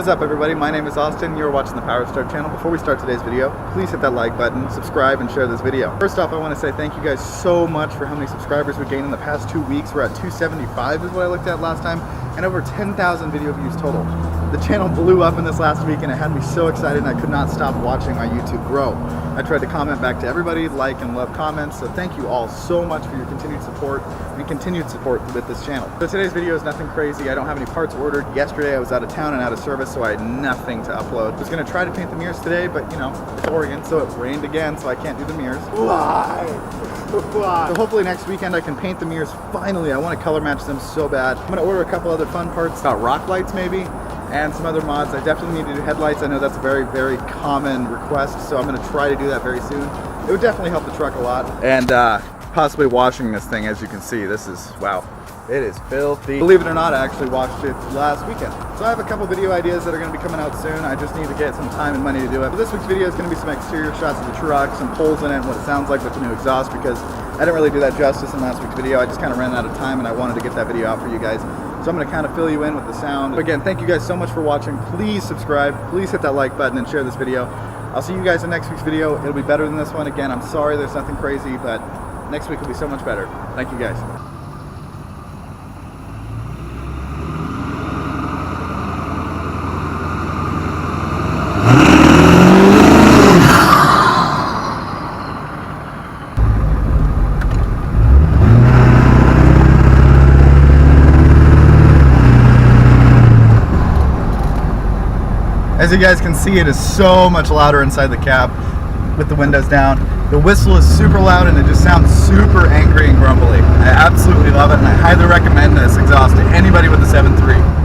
What's up everybody, my name is Austin, you're watching the Powerstroke channel. Before we start today's video, please hit that like button, subscribe, and share this video. First off, I want to say thank you guys so much for how many subscribers we gained in the past 2 weeks. We're at 275 is what I looked at last time, and over 10,000 video views total. The channel blew up in this last week and it had me so excited and I could not stop watching my YouTube grow. I tried to comment back to everybody, like and love comments, so thank you all so much for your continued support and continued support with this channel. So today's video is nothing crazy. I don't have any parts ordered. Yesterday I was out of town and out of service, so I had nothing to upload. I was going to try to paint the mirrors today, but you know, it's Oregon, so it rained again, so I can't do the mirrors. Why? So hopefully next weekend I can paint the mirrors finally. I want to color match them so bad. I'm going to order a couple other fun parts, about rock lights maybe, and some other mods. I definitely need to do headlights. I know that's a very, very common request, so I'm going to try to do that very soon. It would definitely help the truck a lot. And possibly washing this thing, as you can see, this is, wow, it is filthy. Believe it or not, I actually washed it last weekend. So I have a couple video ideas that are going to be coming out soon. I just need to get some time and money to do it. But this week's video is going to be some exterior shots of the truck, some holes in it, and what it sounds like with the new exhaust, because I didn't really do that justice in last week's video. I just kind of ran out of time and I wanted to get that video out for you guys. So I'm going to kind of fill you in with the sound. But again, thank you guys so much for watching. Please subscribe, please hit that like button and share this video. I'll see you guys in next week's video. It'll be better than this one. Again, I'm sorry there's nothing crazy, but next week will be so much better. Thank you guys. As you guys can see, it is so much louder inside the cab with the windows down. The whistle is super loud and it just sounds super angry and grumbly. I absolutely love it and I highly recommend this exhaust to anybody with a 7.3.